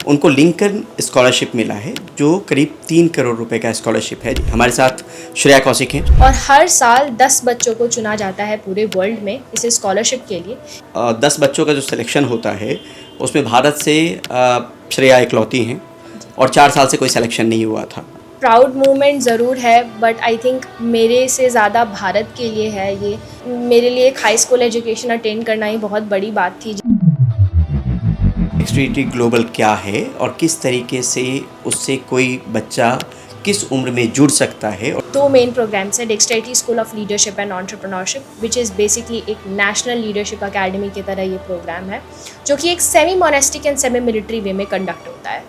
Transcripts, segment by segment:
उनको Lincoln scholarship मिला है जो करीब 3 करोड़ रुपए का स्कॉलरशिप है। हमारे साथ श्रेया कौशिक हैं। और हर साल 10 बच्चों को चुना जाता है पूरे वर्ल्ड में इस स्कॉलरशिप के लिए। 10 बच्चों का जो सिलेक्शन होता है उसमें भारत से श्रेया इकलौती हैं और 4 साल से कोई सिलेक्शन नहीं हुआ था। प्राउड मोमेंट ज़रूर है, बट आई थिंक मेरे से ज़्यादा भारत के लिए है ये। मेरे लिए एक हाई स्कूल एजुकेशन अटेंड करना ही बहुत बड़ी बात थी। डेक्सटेरिटी ग्लोबल क्या है और किस तरीके से उससे कोई बच्चा किस उम्र में जुड़ सकता है? 2 मेन प्रोग्राम्स है, Dexterity school of leadership and entrepreneurship, which is basically एक नेशनल लीडरशिप अकेडमी की तरह ये प्रोग्राम है, जो कि एक semi monastic and semi military way में कंडक्ट होता है।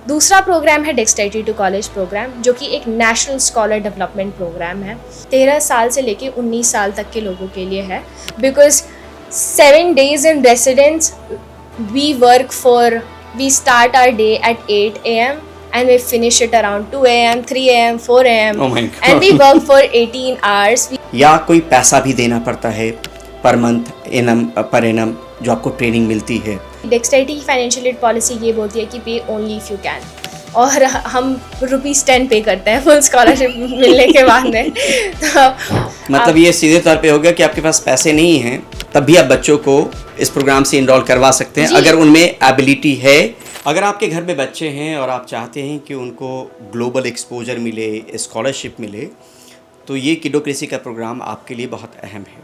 दूसरा प्रोग्राम है डेक्सटेरिटी टू कॉलेज प्रोग्राम, जो कि एक नेशनल स्कॉलर डेवलपमेंट प्रोग्राम है। 13 साल से लेके 19 साल तक के लोगों के लिए है, because 7 days in residence we start our day at 8 a.m. and we finish it around 2 a.m., 3 a.m., 4 a.m. Oh my God. And we work for 18 hours. या कोई पैसा भी देना पड़ता है पर मंथ पर एनम जो आपको ट्रेनिंग मिलती है? डेक्सटेरिटी की फाइनेंशियल एड पॉलिसी ये बोलती है कि पे ओनली इफ़ यू कैन, और हम ₹10 पे करते हैं फुल स्कॉलरशिप मिलने के बाद में। तो मतलब ये सीधे तौर पे हो गया कि आपके पास पैसे नहीं हैं तब भी आप बच्चों को इस प्रोग्राम से इनरोल करवा सकते हैं अगर उनमें एबिलिटी है। अगर आपके घर में बच्चे हैं और आप चाहते हैं कि उनको ग्लोबल एक्सपोजर मिले, स्कॉलरशिप मिले, तो ये किडोक्रेसी का प्रोग्राम आपके लिए बहुत अहम है,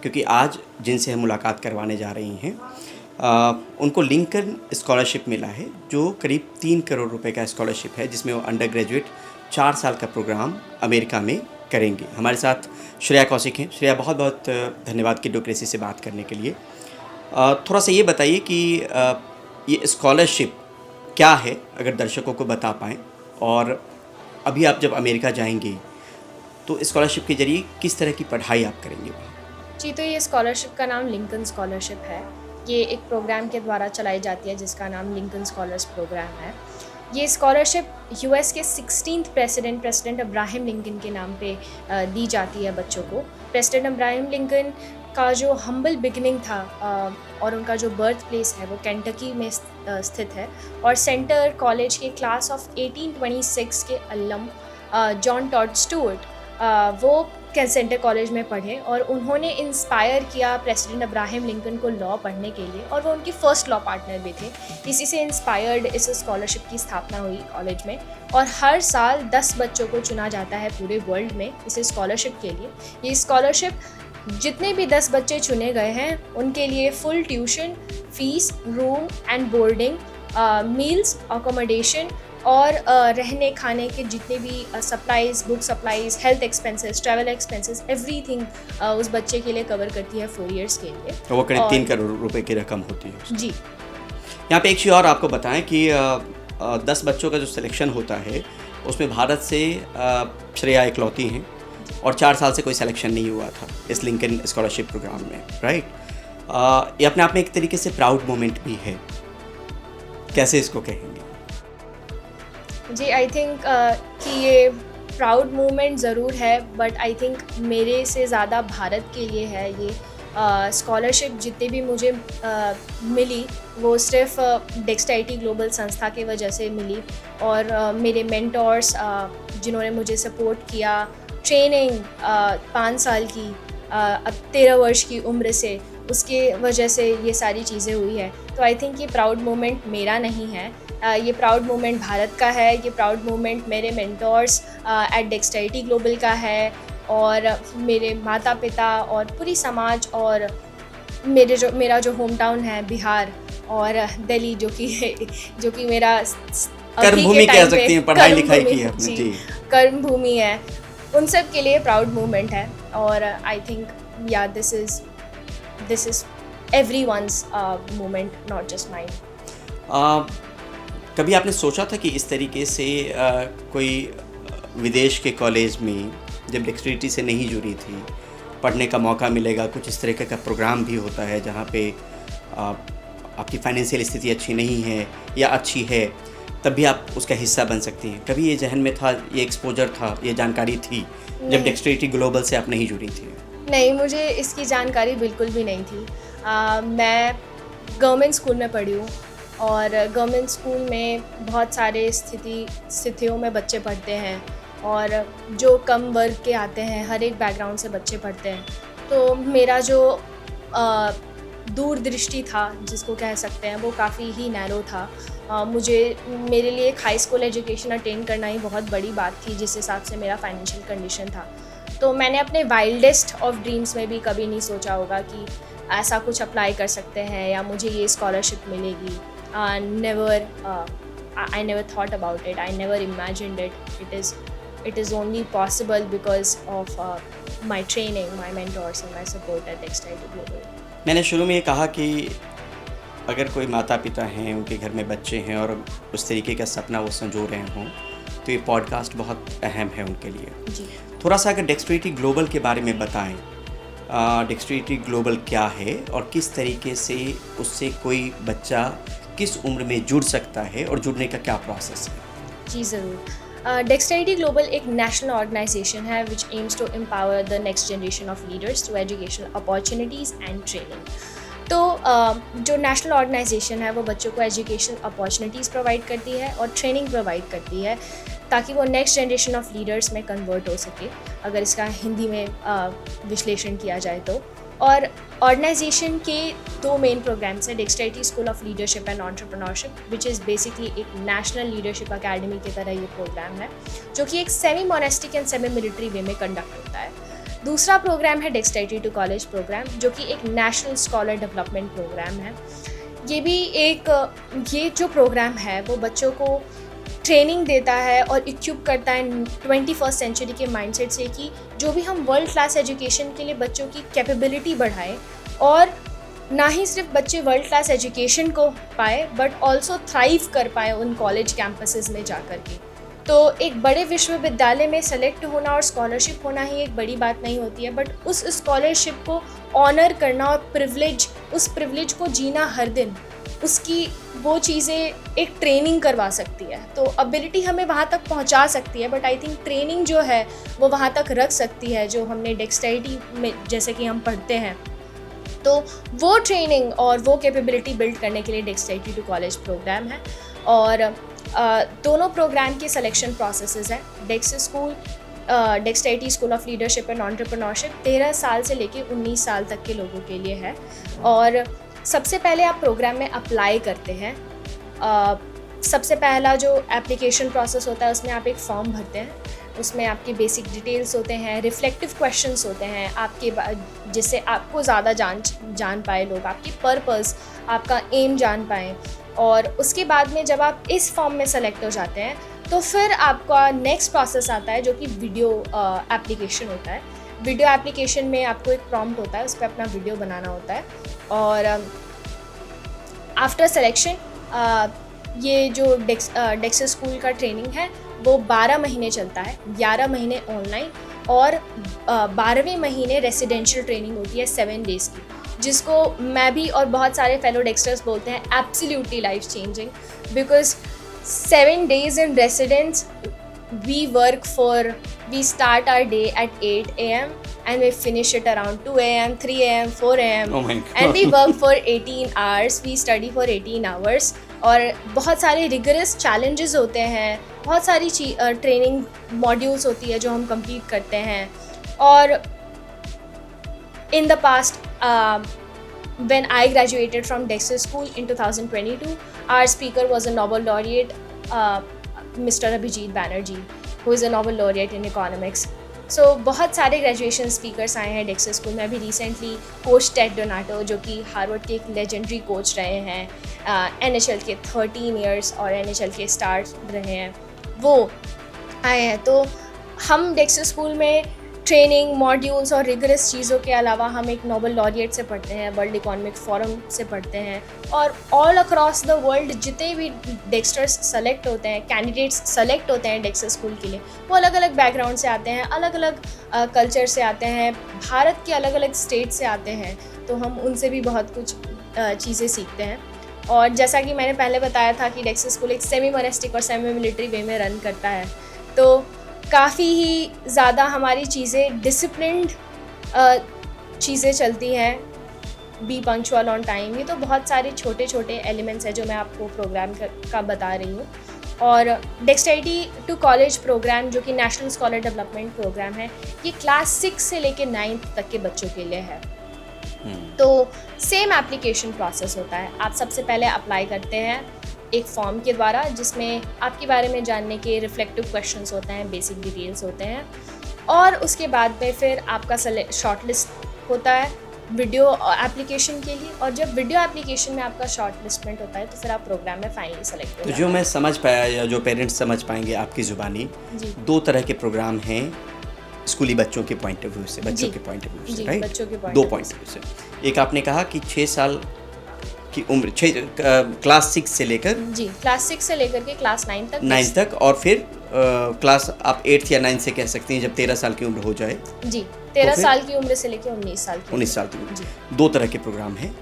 क्योंकि आज जिनसे हम मुलाकात करवाने जा रही हैं उनको लिंकन स्कॉलरशिप मिला है जो करीब 3 करोड़ रुपए का स्कॉलरशिप है, जिसमें वो अंडर ग्रेजुएट 4 साल का प्रोग्राम अमेरिका में करेंगे। हमारे साथ श्रेया कौशिक हैं। श्रेया, बहुत बहुत धन्यवाद किडोक्रेसी से बात करने के लिए। थोड़ा सा ये बताइए कि ये स्कॉलरशिप क्या है, अगर दर्शकों को बता पाएँ, और अभी आप जब अमेरिका जाएंगे तो स्कॉलरशिप के जरिए किस तरह की पढ़ाई आप करेंगे वहाँ? जी, तो ये स्कॉलरशिप का नाम लिंकन स्कॉलरशिप है। ये एक प्रोग्राम के द्वारा चलाई जाती है जिसका नाम लिंकन स्कॉलर्स प्रोग्राम है। ये स्कॉलरशिप यूएस के 16th प्रेसिडेंट अब्राहम लिंकन के नाम पे दी जाती है बच्चों को। प्रेसिडेंट अब्राहम लिंकन का जो हम्बल बिगिनिंग था और उनका जो बर्थ प्लेस है वो केंटकी में स्थित है, और सेंटर कॉलेज के क्लास ऑफ 1826 के अलम जॉन टॉड स्टुअर्ट वो सेंटर कॉलेज में पढ़े, और उन्होंने इंस्पायर किया प्रेसिडेंट अब्राहम लिंकन को लॉ पढ़ने के लिए, और वो उनकी फ़र्स्ट लॉ पार्टनर भी थे। इसी से इंस्पायर्ड इस स्कॉलरशिप की स्थापना हुई कॉलेज में, और हर साल 10 बच्चों को चुना जाता है पूरे वर्ल्ड में इस स्कॉलरशिप के लिए। ये स्कॉलरशिप जितने भी 10 बच्चे चुने गए हैं उनके लिए full tuition fees, room and boarding, meals, accommodation और रहने खाने के जितने भी supplies, book supplies, health expenses, travel expenses, everything उस बच्चे के लिए कवर करती है 4 years के लिए। तो वो करीब 3 करोड़ रुपए की रकम होती है। जी, यहाँ पे एक चीज़ और आपको बताएं कि 10 बच्चों का जो सिलेक्शन होता है उसमें भारत से श्रेया इकलौती हैं और 4 साल से कोई सिलेक्शन नहीं हुआ था इस लिंकन स्कॉलरशिप प्रोग्राम में, राइट? ये अपने आप में एक तरीके से प्राउड मोमेंट भी है, कैसे इसको कहेंगे? जी, आई थिंक कि ये प्राउड मोमेंट ज़रूर है, बट आई थिंक मेरे से ज़्यादा भारत के लिए है ये। स्कॉलरशिप जितनी भी मुझे मिली वो सिर्फ डेक्सटेरिटी ग्लोबल संस्था की वजह से मिली, और मेरे मेंटोर्स जिन्होंने मुझे सपोर्ट किया, ट्रेनिंग 5 साल की अब 13 वर्ष की उम्र से, उसके वजह से ये सारी चीज़ें हुई है। तो आई थिंक ये प्राउड मोमेंट मेरा नहीं है, ये प्राउड मोमेंट भारत का है। ये प्राउड मोमेंट मेरे मेंटोर्स एट डेक्सटेरिटी ग्लोबल का है, और मेरे माता पिता और पूरी समाज, और मेरा जो होम टाउन है बिहार, और दिल्ली जो कि मेरा कर्म भूमि कह सकती हैं, पढ़ाई लिखाई की है आपने। जी, कर्म भूमि है, उन सब के लिए प्राउड मोमेंट है। और आई थिंक या this is everyone's moment, not just mine. कभी आपने सोचा था कि इस तरीके से कोई विदेश के कॉलेज में जब डेक्सटेरिटी से नहीं जुड़ी थी पढ़ने का मौका मिलेगा? कुछ इस तरह का प्रोग्राम भी होता है जहाँ पे आपकी फाइनेंशियल स्थिति अच्छी नहीं है या अच्छी है तब भी आप उसका हिस्सा बन सकती हैं। कभी ये जहन में था, ये एक्सपोजर था, ये जानकारी थी जब डेक्सटेरिटी ग्लोबल से आप नहीं जुड़ी थी? नहीं, मुझे इसकी जानकारी बिल्कुल भी नहीं थी। मैं गवर्नमेंट स्कूल में पढ़ी हूँ, और गवर्नमेंट स्कूल में बहुत सारे स्थितियों में बच्चे पढ़ते हैं और जो कम वर्ग के आते हैं, हर एक बैकग्राउंड से बच्चे पढ़ते हैं। तो मेरा जो दूरदृष्टि था, जिसको कह सकते हैं, वो काफ़ी ही नैरो था। मेरे लिए एक हाई स्कूल एजुकेशन अटेंड करना ही बहुत बड़ी बात थी, जिस हिसाब से मेरा फाइनेंशियल कंडीशन था। तो मैंने अपने वाइल्डेस्ट ऑफ ड्रीम्स में भी कभी नहीं सोचा होगा कि ऐसा कुछ अप्लाई कर सकते हैं या मुझे ये स्कॉलरशिप मिलेगी। I never thought about it. I never imagined it. It is only possible because of my training, my mentors and my support at Dexterity Global. मैंने शुरू में ये कहा कि अगर कोई माता पिता हैं, उनके घर में बच्चे हैं और उस तरीके का सपना वो संजो रहे हों, तो ये पॉडकास्ट बहुत अहम है उनके लिए। जी। थोड़ा सा अगर डेक्सटेरिटी ग्लोबल के बारे में बताएं, डेक्सटेरिटी ग्लोबल क्या है और किस तरीके से उससे कोई बच्चा किस उम्र में जुड़ सकता है और जुड़ने का क्या प्रोसेस है? जी ज़रूर। डेक्सटेरिटी ग्लोबल एक नेशनल ऑर्गेनाइजेशन है which aims to empower the next generation of leaders through educational opportunities and training. तो जो नेशनल ऑर्गेनाइजेशन है वो बच्चों को एजुकेशनल अपॉर्चुनिटीज़ प्रोवाइड करती है और ट्रेनिंग प्रोवाइड करती है ताकि वो नेक्स्ट जनरेशन ऑफ लीडर्स में कन्वर्ट हो सके, अगर इसका हिंदी में विश्लेषण किया जाए तो। और ऑर्गेनाइजेशन के 2 मेन प्रोग्राम्स है, Dexterity school of leadership and entrepreneurship, which is basically एक नेशनल लीडरशिप अकेडमी की तरह ये प्रोग्राम है, जो कि एक semi monastic and semi military way में कंडक्ट होता है। दूसरा प्रोग्राम है डेक्सटेरिटी टू कॉलेज प्रोग्राम, जो कि एक नेशनल स्कॉलर डेवलपमेंट प्रोग्राम है। ये जो प्रोग्राम है वो बच्चों को ट्रेनिंग देता है और इक्विप करता है 21st सेंचुरी के माइंडसेट से कि जो भी हम वर्ल्ड क्लास एजुकेशन के लिए बच्चों की कैपेबिलिटी बढ़ाएं, और ना ही सिर्फ बच्चे वर्ल्ड क्लास एजुकेशन को पाए बट ऑल्सो थ्राइव कर पाए उन कॉलेज कैंपसेस में जाकर के। तो एक बड़े विश्वविद्यालय में सेलेक्ट होना और स्कॉलरशिप होना ही एक बड़ी बात नहीं होती है, बट उस स्कॉलरशिप को ऑनर करना और उस प्रिविलेज को जीना हर दिन, उसकी वो चीज़ें एक ट्रेनिंग करवा सकती है। तो एबिलिटी हमें वहाँ तक पहुँचा सकती है, बट आई थिंक ट्रेनिंग जो है वो वहाँ तक रख सकती है, जो हमने डेक्सटेरिटी में जैसे कि हम पढ़ते हैं। तो वो ट्रेनिंग और वो कैपेबिलिटी बिल्ड करने के लिए डेक्सटेरिटी टू कॉलेज प्रोग्राम है। और दोनों प्रोग्राम के सिलेक्शन प्रोसेसेस हैं। Dexterity school of leadership and entrepreneurship 13 साल से लेके 19 साल तक के लोगों के लिए है। और सबसे पहले आप प्रोग्राम में अप्लाई करते हैं। सबसे पहला जो एप्लीकेशन प्रोसेस होता है, उसमें आप एक फॉर्म भरते हैं, उसमें आपकी बेसिक डिटेल्स होते हैं, रिफ्लेक्टिव क्वेश्चंस होते हैं आपके, जिससे आपको ज़्यादा जान पाए लोग, आपकी पर्पस, आपका एम जान पाएँ। और उसके बाद में जब आप इस फॉर्म में सेलेक्ट हो जाते हैं तो फिर आपका नेक्स्ट प्रोसेस आता है, जो कि वीडियो एप्लीकेशन होता है। वीडियो एप्लीकेशन में आपको एक प्रॉम्प्ट होता है, उस पर अपना वीडियो बनाना होता है। और आफ्टर सिलेक्शन ये जो डेक्स स्कूल का ट्रेनिंग है वो 12 महीने चलता है, 11 महीने ऑनलाइन और 12वें महीने रेसिडेंशियल ट्रेनिंग होती है 7 डेज़ की, जिसको मैं भी और बहुत सारे फेलो डेक्स्टर्स बोलते हैं absolutely life changing, because 7 days in residence we start our day at 8 a.m. and we finish it around 2 a.m., 3 a.m., 4 a.m. Oh my God. And we work for 18 hours, we study for 18 hours. और बहुत सारे rigorous challenges होते हैं, बहुत सारी training modules होती है जो हम कंप्लीट करते हैं। और in the past, when I graduated from Dexter School in 2022, our speaker was a Nobel laureate, Mr. Abhijit Banerjee, who is a Nobel laureate in economics. So बहुत सारे ग्रेजुएशन स्पीकर्स आए हैं डेक्सटर स्कूल में। अभी recently coach Ted डोनाटो, जो कि Harvard के एक लेजेंडरी कोच रहे हैं, NHL के 13 years और NHL के स्टार रहे हैं, वो आए हैं। तो हम डेक्सटर स्कूल में ट्रेनिंग मॉड्यूल्स और रिगरस चीज़ों के अलावा हम एक नोबेल लॉरिएट से पढ़ते हैं, वर्ल्ड इकोनॉमिक फोरम से पढ़ते हैं, और ऑल अक्रॉस द वर्ल्ड जितने भी डेक्स्टर्स सेलेक्ट होते हैं, कैंडिडेट्स सेलेक्ट होते हैं डेक्स्टर स्कूल के लिए, वो अलग अलग बैकग्राउंड से आते हैं, अलग अलग कल्चर से आते हैं, भारत के अलग अलग स्टेट से आते हैं। तो हम उनसे भी बहुत कुछ चीज़ें सीखते हैं। और जैसा कि मैंने पहले बताया था कि डेक्स्टर स्कूल एक सेमी मोनेस्टिक और सेमी मिलिट्री वे में रन करता है, तो काफ़ी ही ज़्यादा हमारी चीज़ें डिसिप्लिन्ड चीज़ें चलती हैं। बी पंक्चुअल ऑन टाइम, ये तो बहुत सारे छोटे छोटे एलिमेंट्स हैं जो मैं आपको प्रोग्राम का बता रही हूँ। और डेक्सटेरिटी टू कॉलेज प्रोग्राम जो कि नेशनल स्कॉलर डेवलपमेंट प्रोग्राम है, ये क्लास 6 से लेकर 9th तक के बच्चों के लिए है। तो सेम एप्लीकेशन प्रोसेस होता है। आप सबसे पहले अप्लाई करते हैं एक फॉर्म के द्वारा जिसमें आपके बारे में जानने के रिफ्लेक्टिव क्वेश्चंस होते हैं, बेसिक डिटेल्स होते हैं, और उसके बाद में फिर आपका शॉर्टलिस्ट होता है वीडियो एप्लीकेशन के लिए। और जब वीडियो एप्लीकेशन में आपका शॉर्टलिस्टमेंट होता है तो फिर आप प्रोग्राम में फाइनली सेलेक्ट हो तो जो मैं समझ पाया या जो पेरेंट्स समझ पाएंगे आपकी ज़ुबानी, दो तरह के प्रोग्राम हैं स्कूली बच्चों के पॉइंट ऑफ व्यू से, बच्चों के पॉइंट ऑफ व्यू से, राइट? बच्चों के दो पॉइंट ऑफ व्यू से। एक आपने कहा कि 6 साल की उम्र, क्लास 6 से लेकर क्लास 6 से लेकर के क्लास 9 तक, और फिर क्लास आप 8th या 9th से कह सकती हैं जब 13 साल की उम्र हो जाए। जी, 13 साल की उम्र से लेकर 19 साल की 19 साल की उम्र। दो तरह के प्रोग्राम हैं,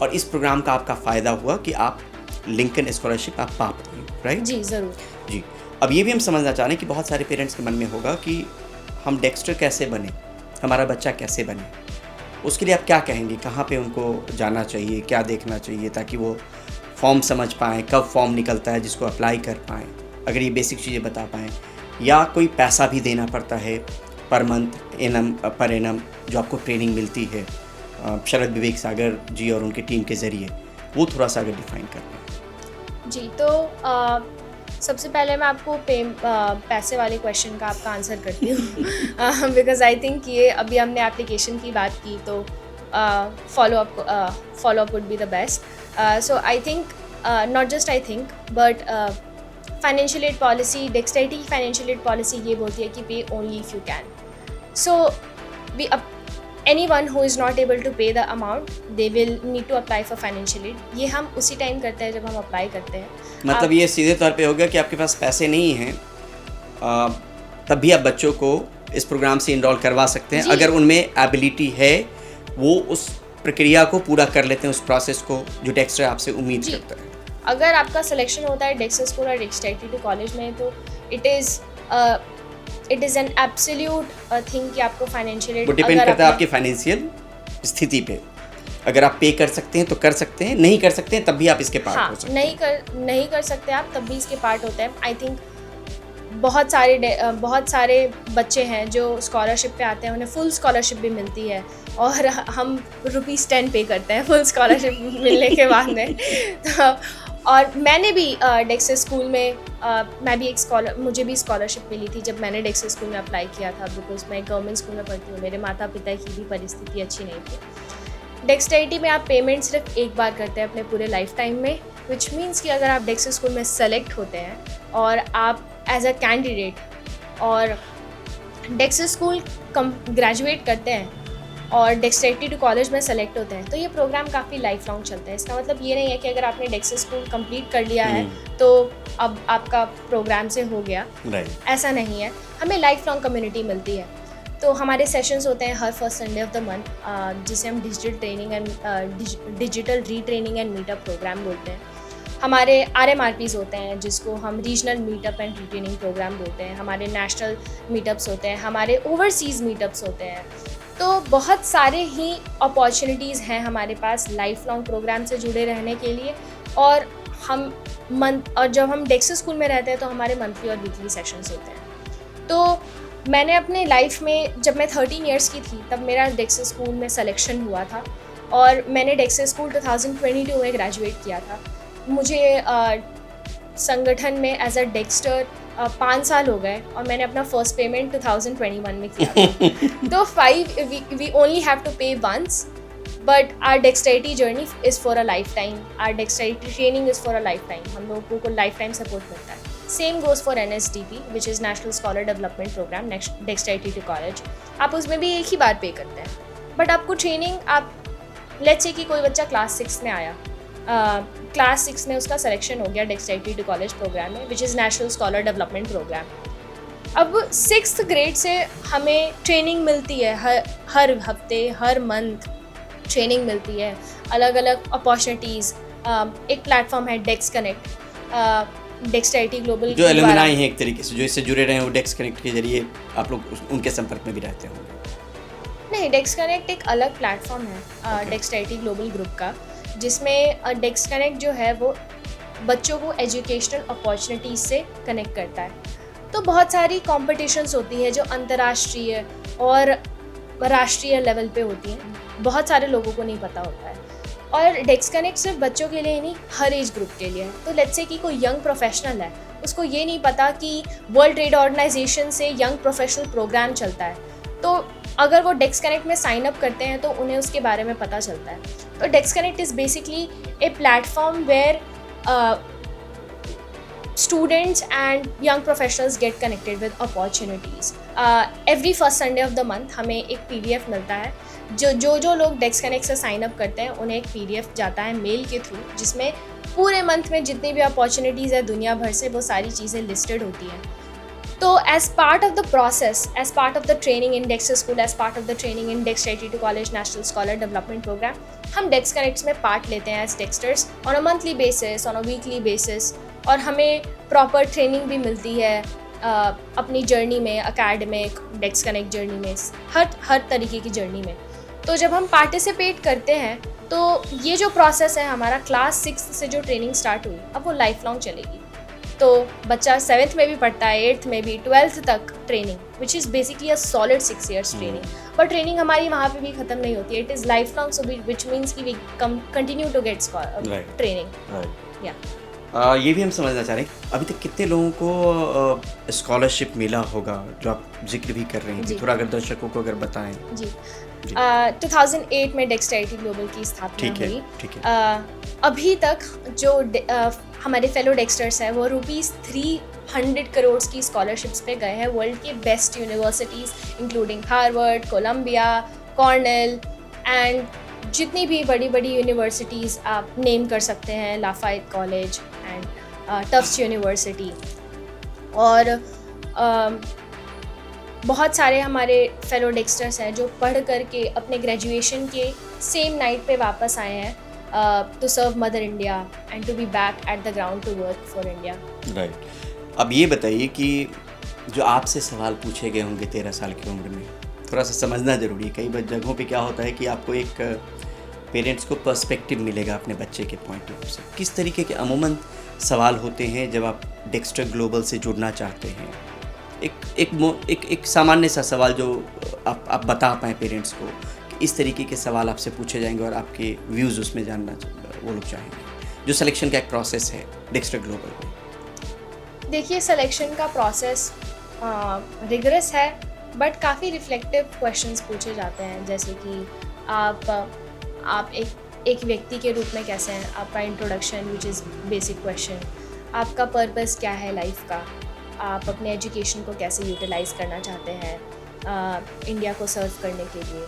और इस प्रोग्राम का आपका फ़ायदा हुआ कि आप लिंकन स्कॉलरशिप आप पा पाए, राइट? जी ज़रूर जी। अब ये भी हम समझना चाह रहे हैं कि बहुत सारे पेरेंट्स के मन में होगा कि हम डेक्स्टर कैसे बने, हमारा बच्चा कैसे बने। उसके लिए आप क्या कहेंगे, कहाँ पे उनको जाना चाहिए, क्या देखना चाहिए ताकि वो फॉर्म समझ पाएँ, कब फॉर्म निकलता है जिसको अप्लाई कर पाएँ, अगर ये बेसिक चीज़ें बता पाएँ, या कोई पैसा भी देना पड़ता है पर मंथ पर एनम जो आपको ट्रेनिंग मिलती है शरद विवेक सागर जी और उनकी टीम के ज़रिए, वो थोड़ा सा अगर डिफाइन कर पाएँ। जी, तो सबसे पहले मैं आपको पैसे वाले क्वेश्चन का आपका आंसर करती हूँ बिकॉज आई थिंक ये अभी हमने एप्लीकेशन की बात की तो follow up would be the best. So I think not just I think but financial aid policy, dexterity की फाइनेंशियल एड पॉलिसी ये बोलती है कि पे only if you can. So anyone who is not able to pay the amount, they will need to apply for financial aid. ये हम उसी time करते हैं जब हम अप्लाई करते हैं। मतलब ये सीधे तौर पे हो गया कि आपके पास पैसे नहीं हैं तब भी आप बच्चों को इस प्रोग्राम से इनरोल करवा सकते हैं अगर उनमें एबिलिटी है, वो उस प्रक्रिया को पूरा कर लेते हैं, उस प्रोसेस को जो डेक्स्टर आपसे उम्मीद करता है। अगर आपका सिलेक्शन होता है डेक्स्टर स्कूल और डेक्सटेरिटी कॉलेज में तो it is an absolute thing कि आपको फाइनेंशियल एड, वो डिपेंड करता है आपकी फाइनेंशियल स्थिति पे। अगर आप पे कर सकते हैं तो कर सकते हैं, नहीं कर सकते हैं तब भी आप इसके पार्ट हो सकते हैं। नहीं कर सकते आप तब भी इसके पार्ट होते हैं। आई थिंक बहुत सारे बच्चे हैं जो स्कॉलरशिप पे आते हैं, उन्हें फुल स्कॉलरशिप भी मिलती है और हम ₹10 पे करते हैं फुल स्कॉलरशिप मिलने के बाद में। तो और मैंने भी डेक्स्टर स्कूल में मुझे भी स्कॉलरशिप मिली थी जब मैंने डेक्स्टर स्कूल में अप्लाई किया था, बिकॉज मैं गवर्नमेंट स्कूल में पढ़ती हूँ, मेरे माता पिता की भी परिस्थिति अच्छी नहीं थी। डेक्सटेरिटी में आप पेमेंट सिर्फ एक बार करते हैं अपने पूरे लाइफ टाइम में, विच मीन्स कि अगर आप डेक्स्टर स्कूल में सेलेक्ट होते हैं और आप एज अ कैंडिडेट और डेक्स्टर स्कूल ग्रेजुएट करते हैं और डेक्सटेरिटी टू कॉलेज में सेलेक्ट होते हैं तो ये प्रोग्राम काफ़ी लाइफ लॉन्ग चलता है। इसका मतलब ये नहीं है कि अगर आपने डेक्स्टर स्कूल कंप्लीट कर लिया है तो अब आपका प्रोग्राम से हो गया, ऐसा नहीं है। हमें लाइफ लॉन्ग कम्युनिटी मिलती है। तो हमारे सेशंस होते हैं हर first Sunday of the month, जिसे हम digital retraining and meetup programme बोलते हैं। हमारे RMRPs होते हैं जिसको हम regional meetup and retraining programme बोलते हैं। हमारे नेशनल मीटअप्स होते हैं, हमारे ओवरसीज़ मीटअप्स होते हैं। तो बहुत सारे ही अपॉर्चुनिटीज़ हैं हमारे पास लाइफ लॉन्ग प्रोग्राम से जुड़े रहने के लिए। और जब हम डेक्स्टर स्कूल में रहते हैं तो हमारे मंथली और वीकली सेशंस होते हैं। तो मैंने अपने लाइफ में जब मैं 13 इयर्स की थी तब मेरा डेक्स्टर स्कूल में सिलेक्शन हुआ था और मैंने डेक्स्टर स्कूल 2022 में ग्रेजुएट किया था। मुझे संगठन में एज अ डेक्स्टर 5 साल हो गए और मैंने अपना फर्स्ट पेमेंट 2021 में किया था। तो we only have to pay once, but our Dexterity journey is for a lifetime, our Dexterity training is for a lifetime. हम लोगों को लाइफ टाइम सपोर्ट मिलता है। Same goes for NSDP which is National Scholar Development Programme, Dexterity to College. आप उसमें भी एक ही बार पे करते हैं, बट आपको ट्रेनिंग, आप लेट्स से कि कोई बच्चा क्लास 6 में आया, क्लास 6 में उसका सिलेक्शन हो गया डेक्सटेरिटी टू कॉलेज प्रोग्राम में which is National Scholar Development Programme. अब 6th ग्रेड से हमें ट्रेनिंग मिलती है, हर हफ्ते हर मंथ ट्रेनिंग मिलती है, अलग अलग अपॉर्चुनिटीज़। एक प्लेटफॉर्म है डेक्स कनेक्ट, डेक्सटेरिटी ग्लोबल, जो एलुमनाई हैं एक तरीके से जो इससे जुड़े रहे हैं, वो डेक्स कनेक्ट के जरिए आप लोग उनके संपर्क में भी रहते होंगे। नहीं, नहीं, डेक्स कनेक्ट एक अलग प्लेटफॉर्म है डेक्सटेरिटी ग्लोबल ग्रुप का, जिसमें डेक्स कनेक्ट जो है वो बच्चों को एजुकेशनल अपॉर्चुनिटीज़ से कनेक्ट करता है। तो बहुत सारी कॉम्पिटिशन्स होती है जो अंतर्राष्ट्रीय और राष्ट्रीय लेवल पे होती हैं, बहुत सारे लोगों को नहीं पता होता है। और डेक्स कनेक्ट सिर्फ बच्चों के लिए ही नहीं, हर एज ग्रुप के लिए है। तो लेट्स से कि कोई यंग प्रोफेशनल है, उसको ये नहीं पता कि वर्ल्ड ट्रेड ऑर्गेनाइजेशन से यंग प्रोफेशनल प्रोग्राम चलता है, तो अगर वो डेक्स कनेक्ट में साइन अप करते हैं तो उन्हें उसके बारे में पता चलता है। तो Dex Connect is basically a platform where students and young professionals get connected with opportunities. Every first Sunday of the month हमें एक PDF मिलता है, जो लोग डेक्स कनेक्ट से साइन अप करते हैं उन्हें एक PDF जाता है मेल के थ्रू, जिसमें पूरे मंथ में जितनी भी अपॉर्चुनिटीज़ है दुनिया भर से, वो सारी चीज़ें लिस्टेड होती हैं। तो as part of the process, as part of the training in Dex School, as part of the training in Dexterity to College National Scholar Development Programme, हम डेक्स कनेक्ट्स में पार्ट लेते हैं as Dexters on a monthly basis, on a weekly basis, और हमें proper training भी मिलती है अपनी जर्नी में, एकेडमिक, डेक्स कनेक्ट जर्नी में, हर तरीके की जर्नी में। तो जब हम पार्टिसिपेट करते हैं तो ये जो प्रोसेस है हमारा, क्लास 6 से जो ट्रेनिंग स्टार्ट हुई, अब वो लाइफ लॉन्ग चलेगी। तो बच्चा 7th में भी पढ़ता है, 8th में भी, 12th तक training, which is basically a solid 6 years training. पर ट्रेनिंग हमारी वहाँ पे भी ख़त्म नहीं होती है, it is life long, so which means कि we continue to get training. या ये भी हम समझना चाह रहे हैं, अभी तक कितने लोगों को स्कॉलरशिप मिला होगा, जो आप जिक्र भी कर रहे हैं, थोड़ा अगर दर्शकों को अगर बताएं। जी 2008 में डेक्सटेरिटी ग्लोबल की स्थापना हुई। ठीक है। अभी तक जो हमारे फेलो डेक्स्टर्स हैं वो ₹300 करोड़ की स्कॉलरशिप्स पे गए हैं वर्ल्ड के best universities, including Harvard, Columbia, Cornell and जितनी भी बड़ी बड़ी यूनिवर्सिटीज़ आप नेम कर सकते हैं, लाफायत कॉलेज एंड टफ्ट्स यूनिवर्सिटी। और बहुत सारे हमारे फेलो डेक्स्टर्स हैं जो पढ़ करके अपने ग्रेजुएशन के सेम नाइट पे वापस आए हैं to serve mother India and to be back at the ground to work for India. Right. अब ये बताइए कि जो आपसे सवाल पूछे गए होंगे 13 साल की उम्र में, थोड़ा सा समझना ज़रूरी है। कई बार जगहों पे क्या होता है कि आपको एक पेरेंट्स को पर्सपेक्टिव मिलेगा अपने बच्चे के पॉइंट ऑफ व्यू से। किस तरीके के अमूमन सवाल होते हैं जब आप डेक्स्टर ग्लोबल से जुड़ना चाहते हैं? एक सामान्य सा सवाल जो आप बता पाएँ पेरेंट्स को, कि इस तरीके के सवाल आपसे पूछे जाएंगे और आपके व्यूज़ उसमें जानना वो लोग चाहेंगे, जो सिलेक्शन का एक प्रोसेस है डेक्स्टर ग्लोबल में। देखिए, सिलेक्शन का प्रोसेस रिगरस है, बट काफ़ी रिफ्लेक्टिव क्वेश्चंस पूछे जाते हैं, जैसे कि आप एक व्यक्ति के रूप में कैसे हैं, आपका introduction which is basic question, आपका पर्पस क्या है लाइफ का, आप अपने एजुकेशन को कैसे यूटिलाइज़ करना चाहते हैं इंडिया को सर्व करने के लिए,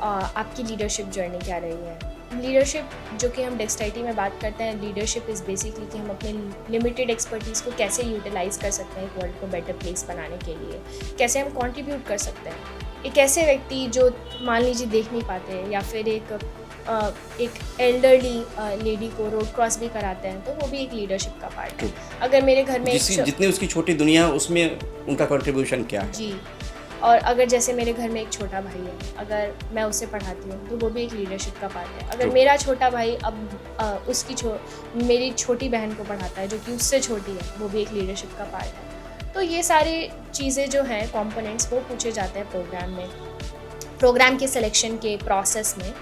आपकी लीडरशिप जर्नी क्या रही है। लीडरशिप जो कि हम डेक्सटेरिटी में बात करते हैं, लीडरशिप इज़ बेसिकली कि हम अपने लिमिटेड एक्सपर्टीज़ को कैसे यूटिलाइज़ कर सकते हैं एक वर्ल्ड को बेटर प्लेस बनाने के लिए, कैसे हम कंट्रीब्यूट कर सकते हैं। एक ऐसे व्यक्ति जो मान लीजिए देख नहीं पाते, या फिर एक एल्डरली लेडी को रोड क्रॉस भी कराते हैं, तो वो भी एक लीडरशिप का पार्ट है। अगर मेरे घर में जितनी उसकी छोटी दुनिया, उसमें उनका कंट्रीब्यूशन क्या है। जी। और अगर जैसे मेरे घर में एक छोटा भाई है, अगर मैं उसे पढ़ाती हूँ तो वो भी एक लीडरशिप का पार्ट है। अगर मेरा छोटा भाई अब मेरी छोटी बहन को पढ़ाता है जो कि उससे छोटी है, वो भी एक लीडरशिप का पार्ट है। तो ये सारी चीज़ें जो हैं, कंपोनेंट्स, वो पूछे जाते हैं प्रोग्राम के सिलेक्शन के प्रोसेस में।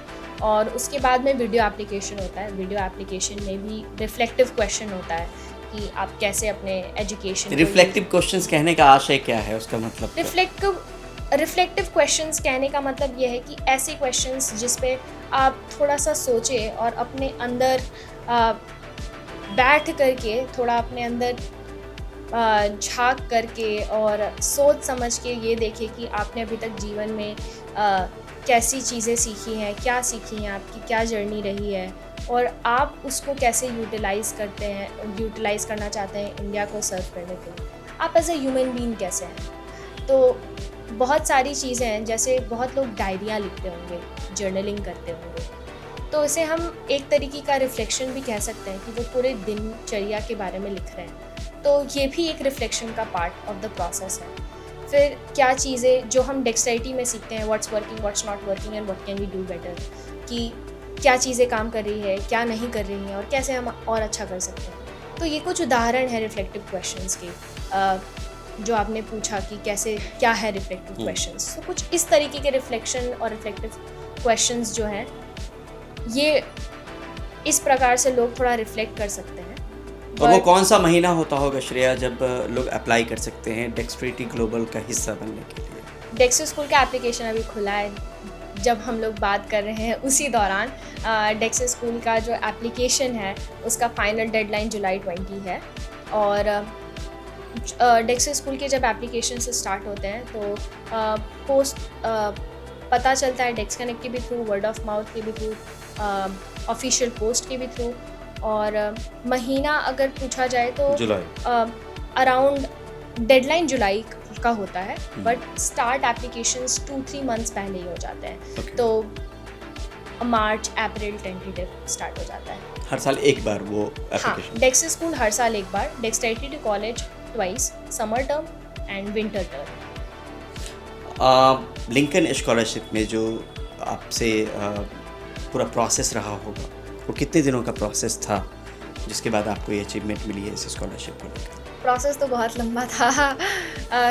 और उसके बाद में वीडियो एप्लीकेशन होता है। वीडियो एप्लीकेशन में भी रिफ्लेक्टिव क्वेश्चन होता है कि आप कैसे अपने एजुकेशन। रिफ्लेक्टिव क्वेश्चंस कहने का आशय क्या है, उसका मतलब? रिफ्लेक्टिव क्वेश्चंस कहने का मतलब ये है कि ऐसे क्वेश्चंस जिस पे आप थोड़ा सा सोचें और अपने अंदर बैठ करके, थोड़ा अपने अंदर झांक करके और सोच समझ के ये देखें कि आपने अभी तक जीवन में कैसी चीज़ें सीखी हैं, क्या सीखी हैं, आपकी क्या जर्नी रही है, और आप उसको कैसे यूटिलाइज़ करना चाहते हैं इंडिया को सर्व करने के लिए। आप एज ए ह्यूमन बीइंग कैसे हैं। तो बहुत सारी चीज़ें हैं, जैसे बहुत लोग डायरियाँ लिखते होंगे, जर्नलिंग करते होंगे, तो इसे हम एक तरीके का रिफ्लेक्शन भी कह सकते हैं कि वो पूरे दिनचर्या के बारे में लिख रहे हैं। तो ये भी एक रिफ्लेक्शन का पार्ट ऑफ द प्रोसेस है। फिर क्या चीज़ें जो हम डेक्सटरिटी में सीखते हैं, what's working, what's not working and what can we do better, कि क्या चीज़ें काम कर रही है, क्या नहीं कर रही हैं और कैसे हम और अच्छा कर सकते हैं। तो ये कुछ उदाहरण है रिफ्लेक्टिव क्वेश्चंस के, जो आपने पूछा कि कैसे क्या है रिफ्लेक्टिव क्वेश्चंस। तो कुछ इस तरीके के रिफ्लेक्शन और रिफ्लेक्टिव क्वेश्चंस जो हैं, ये इस प्रकार से लोग थोड़ा रिफ्लेक्ट कर सकते हैं। और वो कौन सा महीना होता होगा श्रेया जब लोग अप्लाई कर सकते हैं डेक्सट्रिटी ग्लोबल का हिस्सा बनने के लिए? डेक्स स्कूल का एप्लीकेशन अभी खुला है, जब हम लोग बात कर रहे हैं उसी दौरान डेक्स स्कूल का जो एप्लीकेशन है उसका फाइनल डेडलाइन जुलाई 20 है। और डेक्स स्कूल के जब एप्लीकेशन से स्टार्ट होते हैं तो पोस्ट पता चलता है डेक्स कनेक्ट के भी थ्रू, वर्ड ऑफ माउथ के भी थ्रू, ऑफिशियल पोस्ट के भी थ्रू। और महीना अगर पूछा जाए तो जुलाई, अराउंड डेडलाइन जुलाई का होता है, बट स्टार्ट एप्लीकेशंस 2-3 मंथ्स पहले ही हो जाते हैं। Okay. तो मार्च अप्रैल टेंटेटिव स्टार्ट हो जाता है। हर साल एक बार वो हाँ, एप्लीकेशन? डेक्स स्कूल हर साल एक बार, Dexterity college twice, summer term and winter term. Lincoln scholarship में जो आपसे पूरा प्रोसेस रहा होगा, वो कितने दिनों का प्रोसेस था जिसके बाद आपको ये अचीवमेंट मिली है इस स्कॉलरशिप को लेकर? प्रोसेस तो बहुत लंबा था।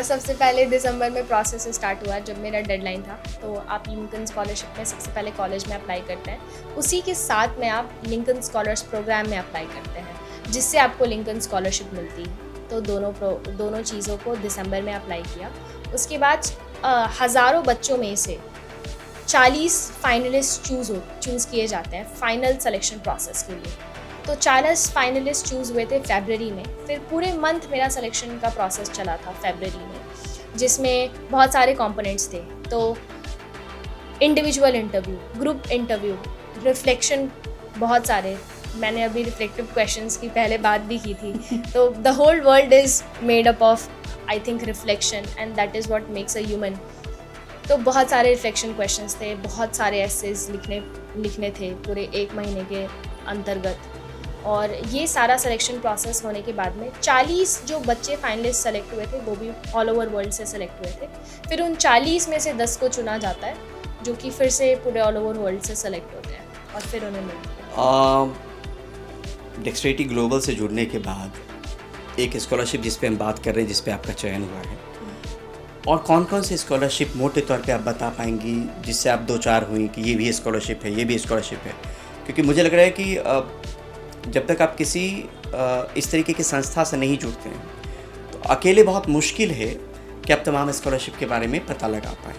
सबसे पहले दिसंबर में प्रोसेस स्टार्ट हुआ जब मेरा डेडलाइन था। तो आप लिंकन स्कॉलरशिप में सबसे पहले कॉलेज में अप्लाई करते हैं, उसी के साथ में आप लिंकन स्कॉलर्स प्रोग्राम में अप्लाई करते हैं, जिससे आपको लिंकन स्कॉलरशिप मिलती है। तो दोनों चीज़ों को दिसंबर में अप्लाई किया। उसके बाद हज़ारों बच्चों में से 40 फाइनलिस्ट चूज़ किए जाते हैं फाइनल सिलेक्शन प्रोसेस के लिए। तो 40 फाइनलिस्ट चूज़ हुए थे फरवरी में। फिर पूरे मंथ मेरा सिलेक्शन का प्रोसेस चला था फरवरी में, जिसमें बहुत सारे कंपोनेंट्स थे। तो individual interview, group interview, reflection, बहुत सारे। मैंने अभी रिफ्लेक्टिव क्वेश्चंस की पहले बात भी की थी। तो the whole world is made up of, I think, reflection, and that is what makes a human. तो बहुत सारे रिफ्लेक्शन क्वेश्चंस थे, बहुत सारे एसेज लिखने थे पूरे 1 महीने के अंतर्गत। और ये सारा सिलेक्शन प्रोसेस होने के बाद में 40 जो बच्चे फाइनलिस्ट सेलेक्ट हुए थे, वो भी ऑल ओवर वर्ल्ड से सेलेक्ट हुए थे। फिर उन 40 में से 10 को चुना जाता है, जो कि फिर से पूरे ऑल ओवर वर्ल्ड से सेलेक्ट होते हैं और फिर उन्हें मिलती है। डेक्सट्रिटी ग्लोबल से जुड़ने के बाद एक स्कॉलरशिप जिस पे हम बात कर रहे हैं, जिस पे आपका चयन हुआ है, और कौन कौन से स्कॉलरशिप मोटे तौर पे आप बता पाएंगी जिससे आप दो चार हुई कि ये भी स्कॉलरशिप है, ये भी स्कॉलरशिप है? क्योंकि मुझे लग रहा है कि जब तक आप किसी इस तरीके की संस्था से नहीं जुड़ते हैं तो अकेले बहुत मुश्किल है कि आप तमाम स्कॉलरशिप के बारे में पता लगा पाएँ।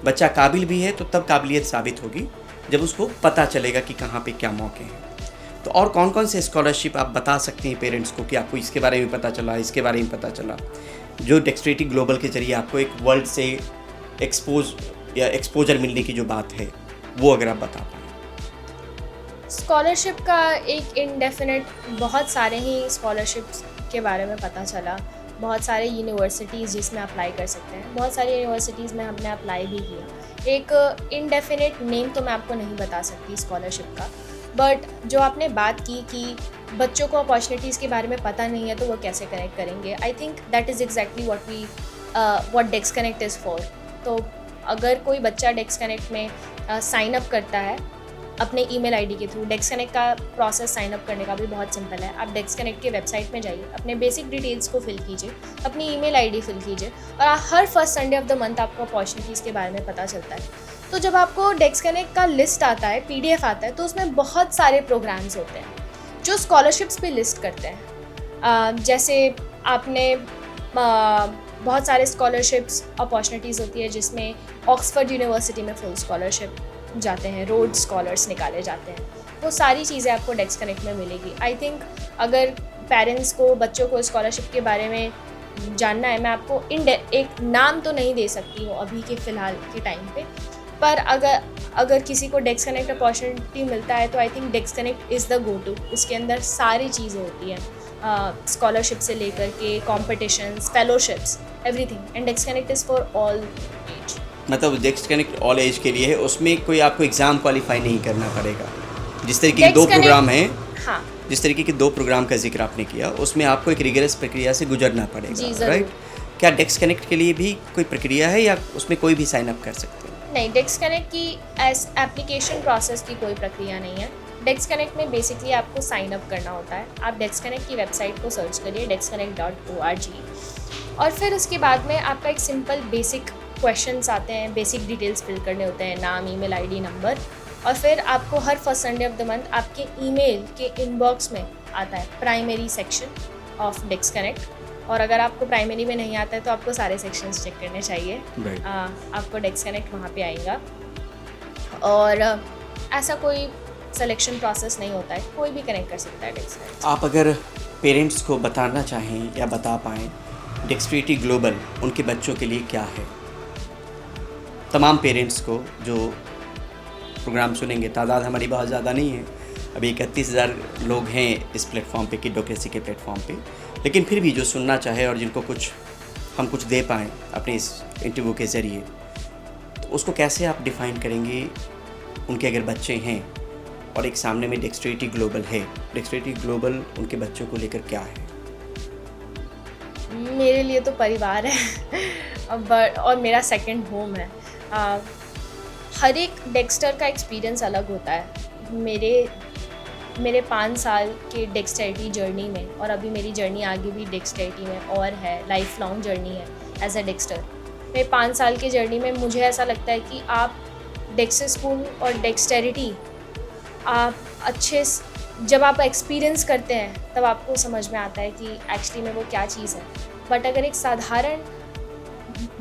बच्चा काबिल भी है तो तब काबिलियत साबित होगी जब उसको पता चलेगा कि कहाँ पे क्या मौके हैं। तो और कौन कौन से स्कॉलरशिप आप बता सकते हैं पेरेंट्स को कि आपको इसके बारे में पता चला, इसके बारे में पता चला, जो डेक्सट्रिटी ग्लोबल के जरिए आपको एक वर्ल्ड से एक्सपोजर मिलने की जो बात है, वो अगर आप बता पाएँ? स्कॉलरशिप का एक इनडेफिनेट, बहुत सारे ही स्कॉलरशिप्स के बारे में पता चला, बहुत सारे यूनिवर्सिटीज़ जिसमें अप्लाई कर सकते हैं, बहुत सारी यूनिवर्सिटीज़ में हमने अप्लाई भी किया। एक इनडेफिनेट नेम तो मैं आपको नहीं बता सकती स्कॉलरशिप का, बट जो आपने बात की कि बच्चों को अपॉर्चुनिटीज़ के बारे में पता नहीं है तो वो कैसे कनेक्ट करेंगे, I think that is exactly what Dex Connect is for. तो अगर कोई बच्चा डेक्स कनेक्ट में साइन अप करता है अपने ईमेल आईडी के थ्रू, डेक्स कनेक्ट का प्रोसेस साइन अप करने का भी बहुत सिंपल है। आप डेक्स कनेक्ट के वेबसाइट में जाइए, अपने बेसिक डिटेल्स को फिल कीजिए, अपनी ईमेल आईडी फिल कीजिए, और हर first Sunday of the month आपको अपॉर्चुनिटीज़ के बारे में पता चलता है। तो जब आपको डेक्स कनेक्ट का लिस्ट आता है, PDF आता है, तो उसमें बहुत सारे प्रोग्राम्स होते हैं जो स्कॉलरशिप्स पे लिस्ट करते हैं। जैसे आपने बहुत सारे स्कॉलरशिप्स अपॉर्चुनिटीज़ होती है जिसमें ऑक्सफोर्ड यूनिवर्सिटी में फुल स्कॉलरशिप जाते हैं, रोड स्कॉलर्स निकाले जाते हैं, वो सारी चीज़ें आपको डेक्स कनेक्ट में मिलेगी। आई थिंक अगर पेरेंट्स को बच्चों को स्कॉलरशिप के बारे में जानना है, मैं आपको एक नाम तो नहीं दे सकती हूँ अभी के फ़िलहाल के टाइम पे, पर अगर किसी को डेक्स कनेक्ट अपॉर्चुनिटी मिलता है तो I think Dex Connect is the go to. उसके अंदर सारी चीज़ें होती हैं, स्कॉलरशिप से लेकर के competitions, fellowships, everything, and Dex Connect is for all age. मतलब डेक्स कनेक्ट ऑल एज के लिए है, उसमें कोई आपको एग्ज़ाम क्वालिफाई नहीं करना पड़ेगा। जिस तरीके के 2 प्रोग्राम हैं, हाँ, जिस तरीके के 2 प्रोग्राम का जिक्र आपने किया, उसमें आपको एक रिगरस प्रक्रिया से गुजरना पड़ेगा, राइट? क्या डेक्स कनेक्ट के लिए भी कोई प्रक्रिया है या उसमें कोई भी साइन अप कर सकते हैं? नहीं, डेक्स कनेक्ट की एज एप्लीकेशन प्रोसेस की कोई प्रक्रिया नहीं है। डेक्स कनेक्ट में बेसिकली आपको साइन अप करना होता है। आप डेक्स कनेक्ट की वेबसाइट को सर्च करिए dexconnect.org, और फिर उसके बाद में आपका एक सिंपल बेसिक क्वेश्चंस आते हैं, बेसिक डिटेल्स फिल करने होते हैं, नाम, ईमेल आईडी, नंबर, और फिर आपको हर first Sunday of the month आपके ईमेल के इनबॉक्स में आता है primary section of Dex Connect. और अगर आपको प्राइमरी में नहीं आता है तो आपको सारे सेक्शंस चेक करने चाहिए। आपको डेक्स कनेक्ट वहाँ पे आएगा, और ऐसा कोई सिलेक्शन प्रोसेस नहीं होता है, कोई भी कनेक्ट कर सकता है डेक्स कनेक्ट। आप अगर पेरेंट्स को बताना चाहें या बता पाएँ डेक्सट्रिटी ग्लोबल उनके बच्चों के लिए क्या है, तमाम पेरेंट्स को जो प्रोग्राम सुनेंगे, तादाद हमारी बहुत ज़्यादा नहीं है, अभी 31,000 लोग हैं इस प्लेटफॉर्म पे, किडोक्रेसी के प्लेटफॉर्म पे, लेकिन फिर भी जो सुनना चाहे और जिनको हम कुछ दे पाएँ अपने इस इंटरव्यू के ज़रिए, तो उसको कैसे आप डिफ़ाइन करेंगे? उनके अगर बच्चे हैं और एक सामने में डेक्सट्रिटी ग्लोबल है, डेक्सट्रिटी ग्लोबल उनके बच्चों को लेकर क्या है? मेरे लिए तो परिवार है और मेरा सेकंड होम है। हर एक डेक्स्टर का एक्सपीरियंस अलग होता है। मेरे 5 साल के डेक्सटरिटी जर्नी में, और अभी मेरी जर्नी आगे भी डेक्सटरिटी में और है, लाइफ लॉन्ग जर्नी है एज अ डेक्स्टर। मेरे 5 साल की जर्नी में मुझे ऐसा लगता है कि आप डेक्स्टर स्कूल और डेक्सटरिटी आप जब आप एक्सपीरियंस करते हैं तब आपको समझ में आता है कि एक्चुअली में वो क्या चीज़ है। बट अगर एक साधारण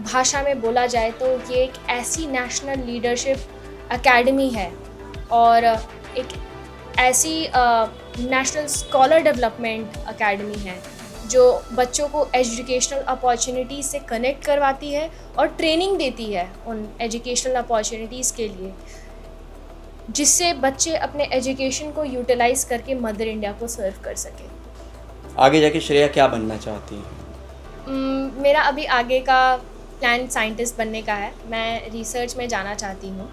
भाषा में बोला जाए तो ये एक ऐसी नेशनल लीडरशिप एकेडमी है और एक ऐसी नेशनल स्कॉलर डेवलपमेंट एकेडमी है जो बच्चों को एजुकेशनल अपॉर्चुनिटीज़ से कनेक्ट करवाती है और ट्रेनिंग देती है उन एजुकेशनल अपॉर्चुनिटीज़ के लिए, जिससे बच्चे अपने एजुकेशन को यूटिलाइज़ करके मदर इंडिया को सर्व कर सकें। आगे जाके श्रेया क्या बनना चाहती हैं? मेरा अभी आगे का प्लान साइंटिस्ट बनने का है। मैं रिसर्च में जाना चाहती हूँ,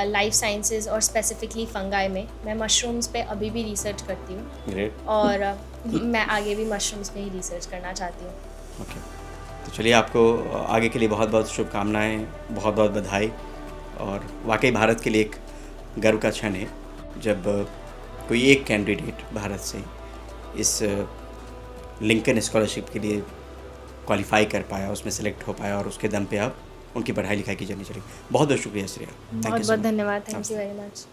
लाइफ साइंसेस और स्पेसिफिकली फंगाई में। मैं मशरूम्स पे अभी भी रिसर्च करती हूँ। ग्रेट। और मैं आगे भी मशरूम्स पे ही रिसर्च करना चाहती हूँ। ओके, तो चलिए आपको आगे के लिए बहुत बहुत शुभकामनाएं, बहुत बहुत बधाई। और वाकई भारत के लिए एक गर्व का क्षण है जब कोई एक कैंडिडेट भारत से इस लिंकन स्कॉलरशिप के लिए क्वालिफाई कर पाया, उसमें सेलेक्ट हो पाया और उसके दम पे अब उनकी पढ़ाई लिखाई की जर्नी चली। बहुत बहुत शुक्रिया श्रेया। बहुत बहुत धन्यवाद। Thank you very much.